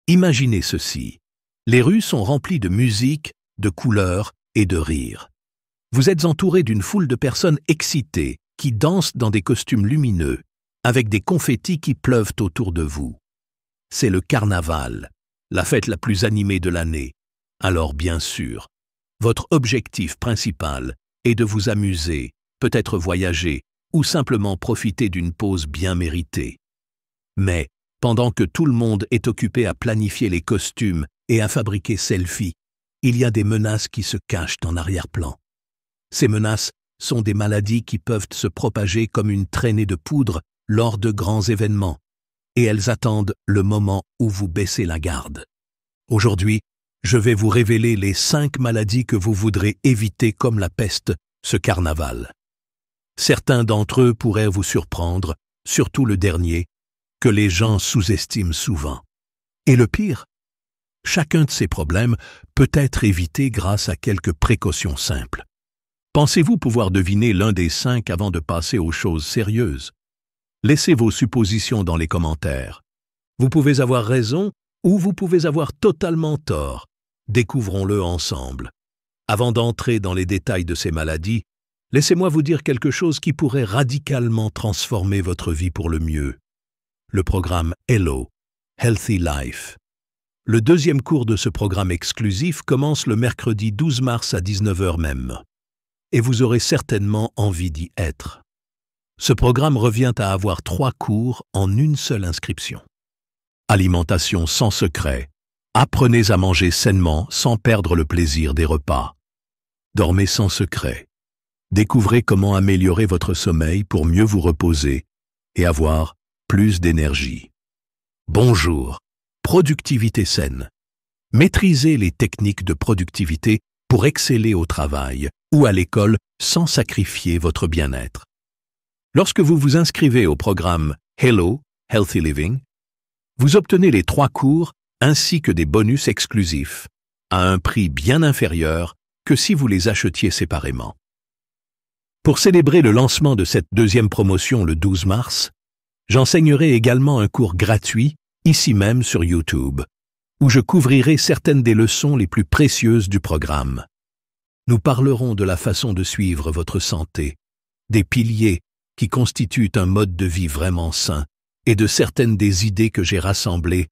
Imaginez ceci. Les rues sont remplies de musique, de couleurs et de rires. Vous êtes entouré d'une foule de personnes excitées qui dansent dans des costumes lumineux, avec des confettis qui pleuvent autour de vous. C'est le carnaval, la fête la plus animée de l'année. Alors bien sûr, votre objectif principal est de vous amuser, peut-être voyager ou simplement profiter d'une pause bien méritée. Mais, pendant que tout le monde est occupé à planifier les costumes et à fabriquer selfies, il y a des menaces qui se cachent en arrière-plan. Ces menaces sont des maladies qui peuvent se propager comme une traînée de poudre lors de grands événements, et elles attendent le moment où vous baissez la garde. Aujourd'hui, je vais vous révéler les 5 maladies que vous voudrez éviter comme la peste ce carnaval. Certains d'entre eux pourraient vous surprendre, surtout le dernier, que les gens sous-estiment souvent. Et le pire, chacun de ces problèmes peut être évité grâce à quelques précautions simples. Pensez-vous pouvoir deviner l'un des 5 avant de passer aux choses sérieuses? Laissez vos suppositions dans les commentaires. Vous pouvez avoir raison ou vous pouvez avoir totalement tort. Découvrons-le ensemble. Avant d'entrer dans les détails de ces maladies, laissez-moi vous dire quelque chose qui pourrait radicalement transformer votre vie pour le mieux. Le programme Hello, Healthy Life. Le 2e cours de ce programme exclusif commence le mercredi 12 mars à 19 h même. Et vous aurez certainement envie d'y être. Ce programme revient à avoir 3 cours en une seule inscription. Alimentation sans secret. Apprenez à manger sainement sans perdre le plaisir des repas. Dormez sans secret. Découvrez comment améliorer votre sommeil pour mieux vous reposer et avoir plus d'énergie. Bonjour. Productivité saine. Maîtrisez les techniques de productivité pour exceller au travail ou à l'école sans sacrifier votre bien-être. Lorsque vous vous inscrivez au programme Hello, Healthy Living, vous obtenez les 3 cours ainsi que des bonus exclusifs à un prix bien inférieur que si vous les achetiez séparément. Pour célébrer le lancement de cette 2e promotion le 12 mars, j'enseignerai également un cours gratuit ici même sur YouTube, où je couvrirai certaines des leçons les plus précieuses du programme. Nous parlerons de la façon de suivre votre santé, des piliers qui constituent un mode de vie vraiment sain et de certaines des idées que j'ai rassemblées,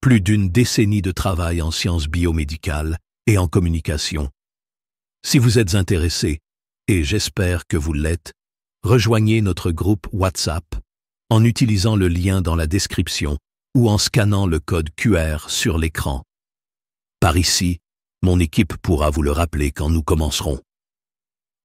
plus d'1 décennie de travail en sciences biomédicales et en communication. Si vous êtes intéressé, et j'espère que vous l'êtes, rejoignez notre groupe WhatsApp en utilisant le lien dans la description ou en scannant le code QR sur l'écran. Par ici, mon équipe pourra vous le rappeler quand nous commencerons.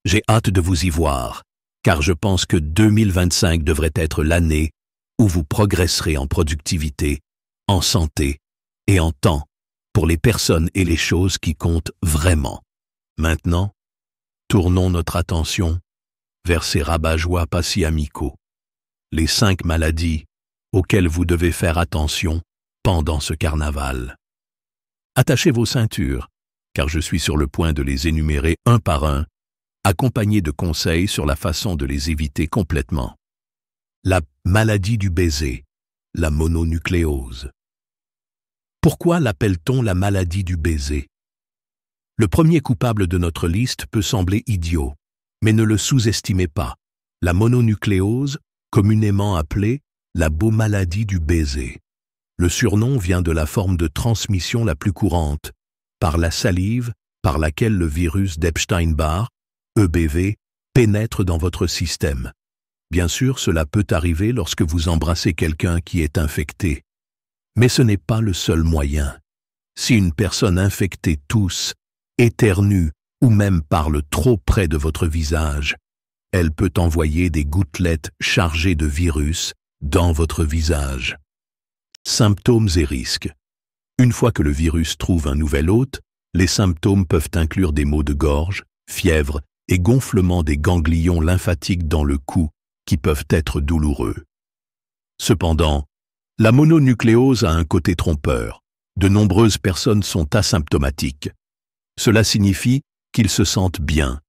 J'ai hâte de vous y voir, car je pense que 2025 devrait être l'année où vous progresserez en productivité, en santé et en temps pour les personnes et les choses qui comptent vraiment. Maintenant, tournons notre attention vers ces rabat-joie pas si amicaux, les 5 maladies auxquelles vous devez faire attention pendant ce carnaval. Attachez vos ceintures, car je suis sur le point de les énumérer un par un, accompagné de conseils sur la façon de les éviter complètement. La maladie du baiser, la mononucléose. Pourquoi l'appelle-t-on la maladie du baiser? Le premier coupable de notre liste peut sembler idiot, mais ne le sous-estimez pas. La mononucléose, communément appelée la maladie du baiser. Le surnom vient de la forme de transmission la plus courante, par la salive par laquelle le virus d'Epstein-Barr, EBV, pénètre dans votre système. Bien sûr, cela peut arriver lorsque vous embrassez quelqu'un qui est infecté. Mais ce n'est pas le seul moyen. Si une personne infectée tousse, éternue ou même parle trop près de votre visage, elle peut envoyer des gouttelettes chargées de virus dans votre visage. Symptômes et risques. Une fois que le virus trouve un nouvel hôte, les symptômes peuvent inclure des maux de gorge, fièvre et gonflement des ganglions lymphatiques dans le cou qui peuvent être douloureux. Cependant, la mononucléose a un côté trompeur. De nombreuses personnes sont asymptomatiques. Cela signifie qu'ils se sentent bien,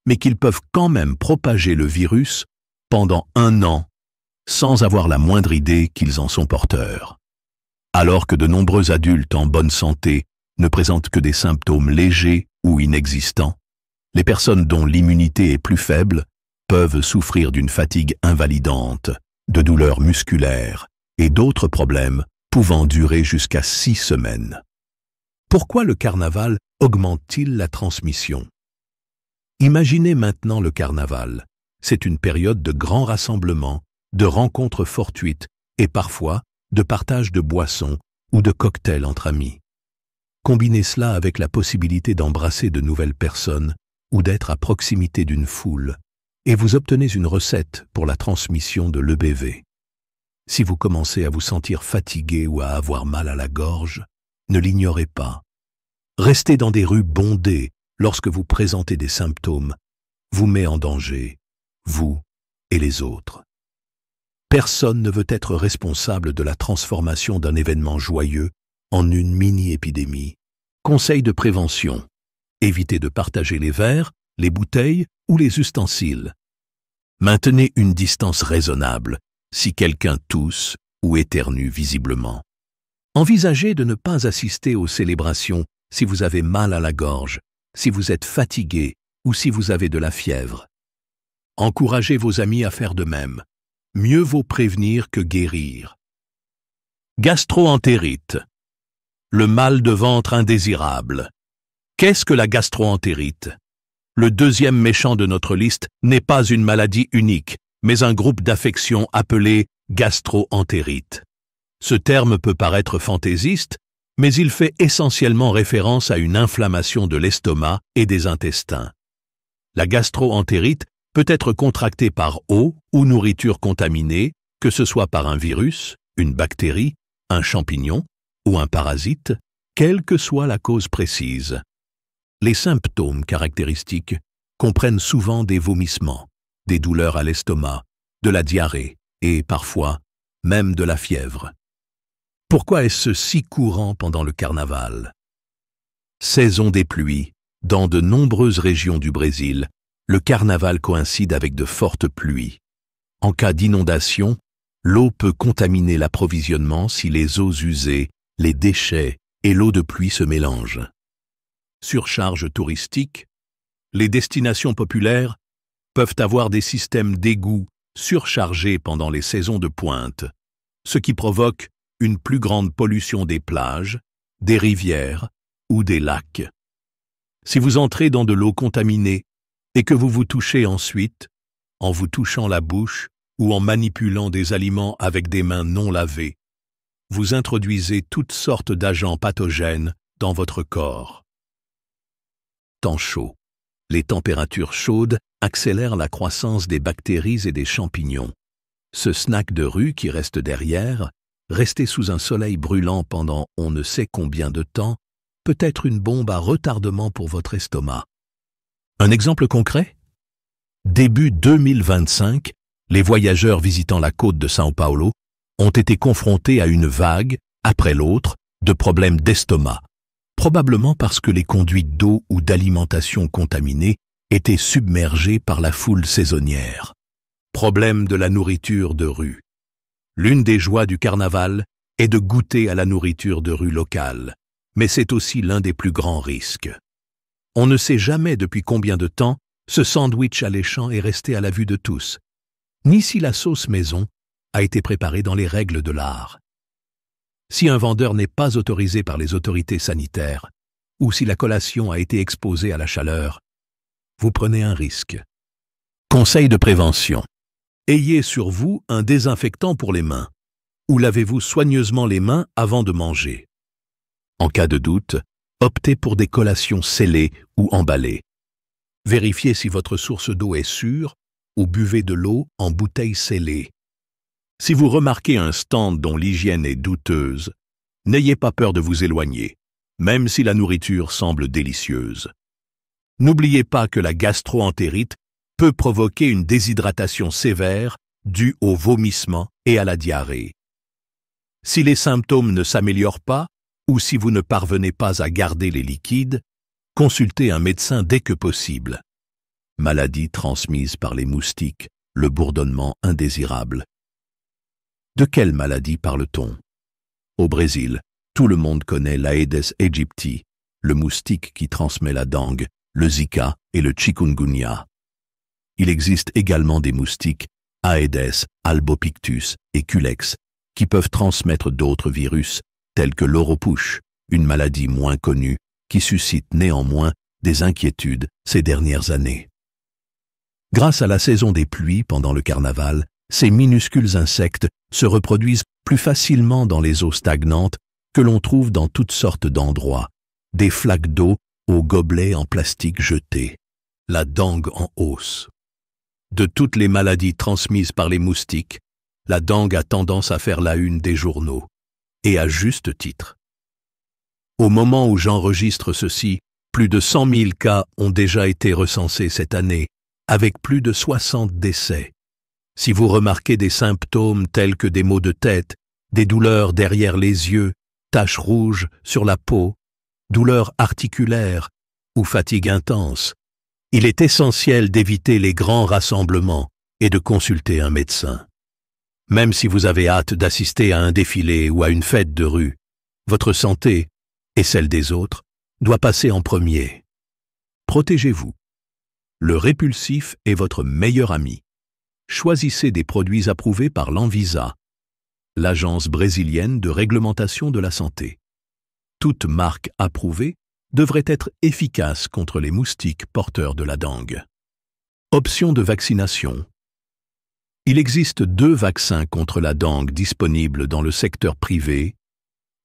mais qu'ils peuvent quand même propager le virus pendant 1 an sans avoir la moindre idée qu'ils en sont porteurs. alors que de nombreux adultes en bonne santé ne présentent que des symptômes légers ou inexistants. Les personnes dont l'immunité est plus faible peuvent souffrir d'une fatigue invalidante, de douleurs musculaires et d'autres problèmes pouvant durer jusqu'à 6 semaines. Pourquoi le carnaval augmente-t-il la transmission? Imaginez maintenant le carnaval. C'est une période de grands rassemblements, de rencontres fortuites et parfois de partage de boissons ou de cocktails entre amis. Combinez cela avec la possibilité d'embrasser de nouvelles personnes ou d'être à proximité d'une foule, et vous obtenez une recette pour la transmission de l'EBV. Si vous commencez à vous sentir fatigué ou à avoir mal à la gorge, ne l'ignorez pas. Rester dans des rues bondées lorsque vous présentez des symptômes vous met en danger, vous et les autres. Personne ne veut être responsable de la transformation d'un événement joyeux en une mini-épidémie. Conseil de prévention. Évitez de partager les verres, les bouteilles ou les ustensiles. Maintenez une distance raisonnable si quelqu'un tousse ou éternue visiblement. Envisagez de ne pas assister aux célébrations si vous avez mal à la gorge, si vous êtes fatigué ou si vous avez de la fièvre. Encouragez vos amis à faire de même. Mieux vaut prévenir que guérir. Gastroentérite. Le mal de ventre indésirable. Qu'est-ce que la gastroentérite? Le deuxième méchant de notre liste n'est pas une maladie unique, mais un groupe d'affections appelé gastroentérite. Ce terme peut paraître fantaisiste, mais il fait essentiellement référence à une inflammation de l'estomac et des intestins. La gastroentérite peut être contractée par eau ou nourriture contaminée, que ce soit par un virus, une bactérie, un champignon ou un parasite, quelle que soit la cause précise. Les symptômes caractéristiques comprennent souvent des vomissements, des douleurs à l'estomac, de la diarrhée et parfois même de la fièvre. Pourquoi est-ce si courant pendant le carnaval? Saison des pluies. Dans de nombreuses régions du Brésil, le carnaval coïncide avec de fortes pluies. En cas d'inondation, l'eau peut contaminer l'approvisionnement si les eaux usées, les déchets et l'eau de pluie se mélangent. Surcharge touristique. Les destinations populaires peuvent avoir des systèmes d'égouts surchargés pendant les saisons de pointe, ce qui provoque une plus grande pollution des plages, des rivières ou des lacs. Si vous entrez dans de l'eau contaminée et que vous vous touchez ensuite, en vous touchant la bouche ou en manipulant des aliments avec des mains non lavées, vous introduisez toutes sortes d'agents pathogènes dans votre corps. Temps chaud. Les températures chaudes accélèrent la croissance des bactéries et des champignons. Ce snack de rue qui reste derrière, rester sous un soleil brûlant pendant on ne sait combien de temps, peut être une bombe à retardement pour votre estomac. Un exemple concret? Début 2025, les voyageurs visitant la côte de São Paulo ont été confrontés à une vague, après l'autre, de problèmes d'estomac, probablement parce que les conduites d'eau ou d'alimentation contaminées étaient submergées par la foule saisonnière. Problème de la nourriture de rue. L'une des joies du carnaval est de goûter à la nourriture de rue locale, mais c'est aussi l'un des plus grands risques. On ne sait jamais depuis combien de temps ce sandwich alléchant est resté à la vue de tous, ni si la sauce maison a été préparée dans les règles de l'art. Si un vendeur n'est pas autorisé par les autorités sanitaires, ou si la collation a été exposée à la chaleur, vous prenez un risque. Conseil de prévention. Ayez sur vous un désinfectant pour les mains, ou lavez-vous soigneusement les mains avant de manger. En cas de doute, optez pour des collations scellées ou emballées. Vérifiez si votre source d'eau est sûre ou buvez de l'eau en bouteille scellée. Si vous remarquez un stand dont l'hygiène est douteuse, n'ayez pas peur de vous éloigner, même si la nourriture semble délicieuse. N'oubliez pas que la gastroentérite peut provoquer une déshydratation sévère due au vomissement et à la diarrhée. Si les symptômes ne s'améliorent pas, ou si vous ne parvenez pas à garder les liquides, consultez un médecin dès que possible. Maladie transmise par les moustiques, le bourdonnement indésirable. De quelle maladie parle-t-on? Au Brésil, tout le monde connaît l'Aedes aegypti, le moustique qui transmet la dengue, le Zika et le chikungunya. Il existe également des moustiques Aedes albopictus et Culex qui peuvent transmettre d'autres virus tels que l'oropuche, une maladie moins connue qui suscite néanmoins des inquiétudes ces dernières années. Grâce à la saison des pluies pendant le carnaval, ces minuscules insectes se reproduisent plus facilement dans les eaux stagnantes que l'on trouve dans toutes sortes d'endroits, des flaques d'eau aux gobelets en plastique jetés, la dengue en hausse. De toutes les maladies transmises par les moustiques, la dengue a tendance à faire la une des journaux, et à juste titre. Au moment où j'enregistre ceci, plus de 100 000 cas ont déjà été recensés cette année, avec plus de 60 décès. Si vous remarquez des symptômes tels que des maux de tête, des douleurs derrière les yeux, taches rouges sur la peau, douleurs articulaires ou fatigue intense, il est essentiel d'éviter les grands rassemblements et de consulter un médecin. Même si vous avez hâte d'assister à un défilé ou à une fête de rue, votre santé, et celle des autres, doit passer en premier. Protégez-vous. Le répulsif est votre meilleur ami. Choisissez des produits approuvés par l'Anvisa, l'agence brésilienne de réglementation de la santé. Toute marque approuvée devrait être efficace contre les moustiques porteurs de la dengue. Option de vaccination. Il existe 2 vaccins contre la dengue disponibles dans le secteur privé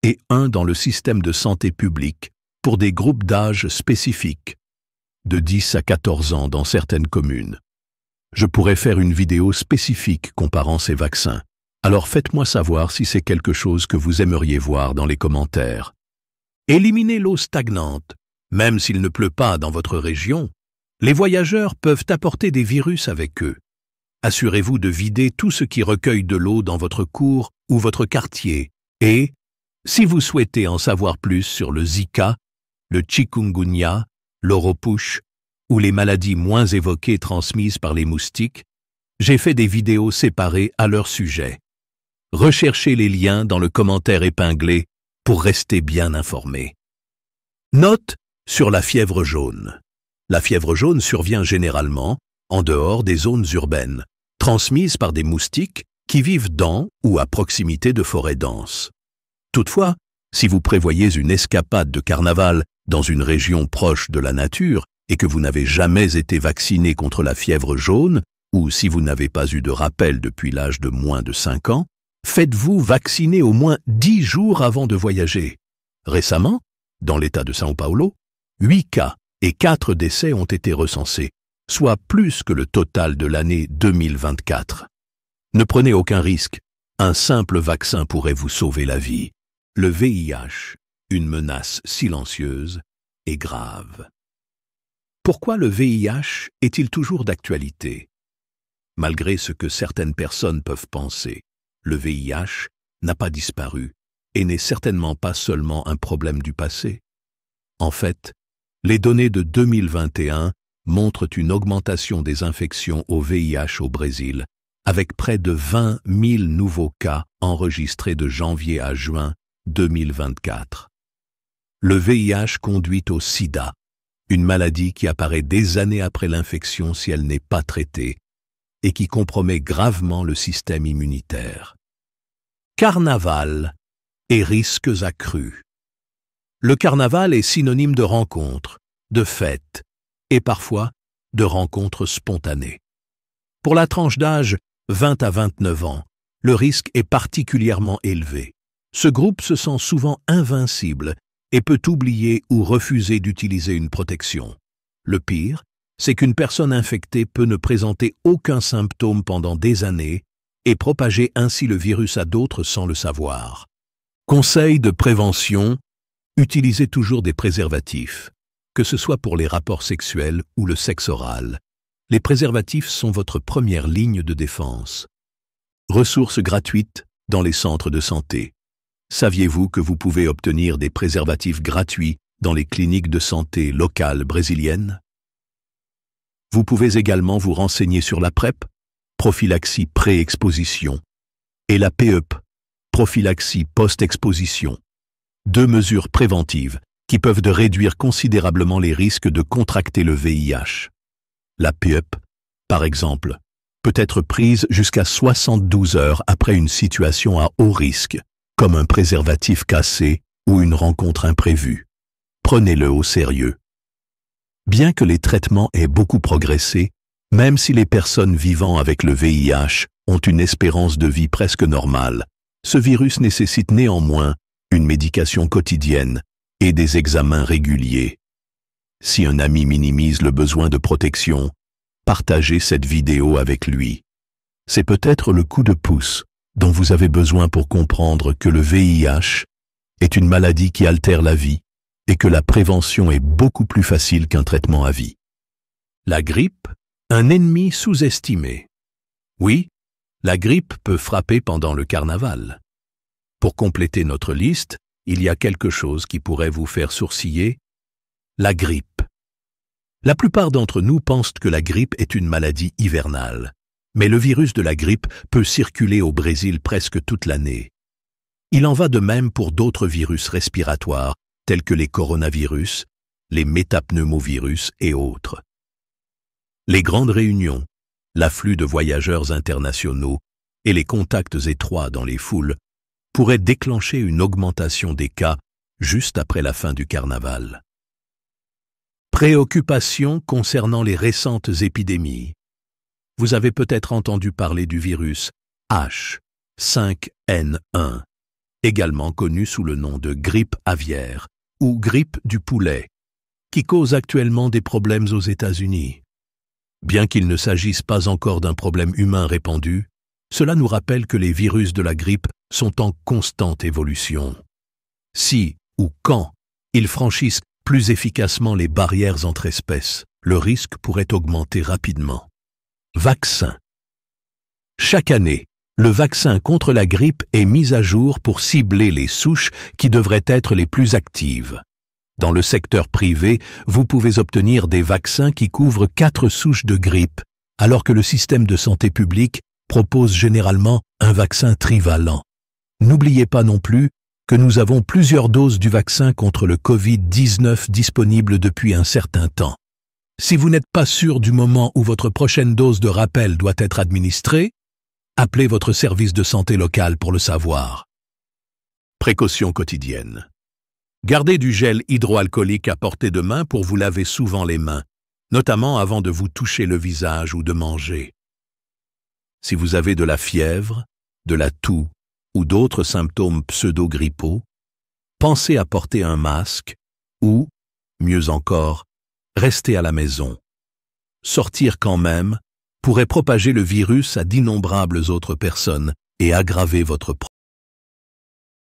et un dans le système de santé publique pour des groupes d'âge spécifiques, de 10 à 14 ans dans certaines communes. Je pourrais faire une vidéo spécifique comparant ces vaccins, alors faites-moi savoir si c'est quelque chose que vous aimeriez voir dans les commentaires. Éliminez l'eau stagnante. Même s'il ne pleut pas dans votre région, les voyageurs peuvent apporter des virus avec eux. Assurez-vous de vider tout ce qui recueille de l'eau dans votre cour ou votre quartier. Et, si vous souhaitez en savoir plus sur le Zika, le chikungunya, l'oropuche ou les maladies moins évoquées transmises par les moustiques, j'ai fait des vidéos séparées à leur sujet. Recherchez les liens dans le commentaire épinglé pour rester bien informé. Note sur la fièvre jaune. La fièvre jaune survient généralement en dehors des zones urbaines, transmise par des moustiques qui vivent dans ou à proximité de forêts denses. Toutefois, si vous prévoyez une escapade de carnaval dans une région proche de la nature et que vous n'avez jamais été vacciné contre la fièvre jaune, ou si vous n'avez pas eu de rappel depuis l'âge de moins de 5 ans, faites-vous vacciner au moins 10 jours avant de voyager. Récemment, dans l'État de São Paulo, 8 cas et 4 décès ont été recensés, soit plus que le total de l'année 2024. Ne prenez aucun risque, un simple vaccin pourrait vous sauver la vie. Le VIH, une menace silencieuse et grave. Pourquoi le VIH est-il toujours d'actualité? Malgré ce que certaines personnes peuvent penser, le VIH n'a pas disparu et n'est certainement pas seulement un problème du passé. En fait, les données de 2021 montrent une augmentation des infections au VIH au Brésil, avec près de 20 000 nouveaux cas enregistrés de janvier à juin 2024. Le VIH conduit au sida, une maladie qui apparaît des années après l'infection si elle n'est pas traitée et qui compromet gravement le système immunitaire. Carnaval et risques accrus. Le carnaval est synonyme de rencontres, de fêtes et parfois de rencontres spontanées. Pour la tranche d'âge 20 à 29 ans, le risque est particulièrement élevé. Ce groupe se sent souvent invincible et peut oublier ou refuser d'utiliser une protection. Le pire, c'est qu'une personne infectée peut ne présenter aucun symptôme pendant des années et propager ainsi le virus à d'autres sans le savoir. Conseil de prévention, utilisez toujours des préservatifs, que ce soit pour les rapports sexuels ou le sexe oral. Les préservatifs sont votre première ligne de défense. Ressources gratuites dans les centres de santé. Saviez-vous que vous pouvez obtenir des préservatifs gratuits dans les cliniques de santé locales brésiliennes? Vous pouvez également vous renseigner sur la PrEP, prophylaxie pré-exposition, et la PEP, prophylaxie post-exposition. 2 mesures préventives qui peuvent réduire considérablement les risques de contracter le VIH. La PrEP, par exemple, peut être prise jusqu'à 72 heures après une situation à haut risque, comme un préservatif cassé ou une rencontre imprévue. Prenez-le au sérieux. Bien que les traitements aient beaucoup progressé, même si les personnes vivant avec le VIH ont une espérance de vie presque normale, ce virus nécessite néanmoins une médication quotidienne et des examens réguliers. Si un ami minimise le besoin de protection, partagez cette vidéo avec lui. C'est peut-être le coup de pouce dont vous avez besoin pour comprendre que le VIH est une maladie qui altère la vie et que la prévention est beaucoup plus facile qu'un traitement à vie. La grippe, un ennemi sous-estimé. Oui, la grippe peut frapper pendant le carnaval. Pour compléter notre liste, il y a quelque chose qui pourrait vous faire sourciller. La grippe. La plupart d'entre nous pensent que la grippe est une maladie hivernale, mais le virus de la grippe peut circuler au Brésil presque toute l'année. Il en va de même pour d'autres virus respiratoires, tels que les coronavirus, les métapneumovirus et autres. Les grandes réunions, l'afflux de voyageurs internationaux et les contacts étroits dans les foules pourraient déclencher une augmentation des cas juste après la fin du carnaval. Préoccupations concernant les récentes épidémies. Vous avez peut-être entendu parler du virus H5N1, également connu sous le nom de grippe aviaire ou grippe du poulet, qui cause actuellement des problèmes aux États-Unis. Bien qu'il ne s'agisse pas encore d'un problème humain répandu, cela nous rappelle que les virus de la grippe sont en constante évolution. Si ou quand ils franchissent plus efficacement les barrières entre espèces, le risque pourrait augmenter rapidement. Vaccin. Chaque année, le vaccin contre la grippe est mis à jour pour cibler les souches qui devraient être les plus actives. Dans le secteur privé, vous pouvez obtenir des vaccins qui couvrent 4 souches de grippe, alors que le système de santé publique propose généralement un vaccin trivalent. N'oubliez pas non plus que nous avons plusieurs doses du vaccin contre le Covid-19 disponibles depuis un certain temps. Si vous n'êtes pas sûr du moment où votre prochaine dose de rappel doit être administrée, appelez votre service de santé local pour le savoir. Précautions quotidiennes. Gardez du gel hydroalcoolique à portée de main pour vous laver souvent les mains, notamment avant de vous toucher le visage ou de manger. Si vous avez de la fièvre, de la toux ou d'autres symptômes pseudo-grippaux, pensez à porter un masque ou, mieux encore, rester à la maison. Sortir quand même pourrait propager le virus à d'innombrables autres personnes et aggraver votre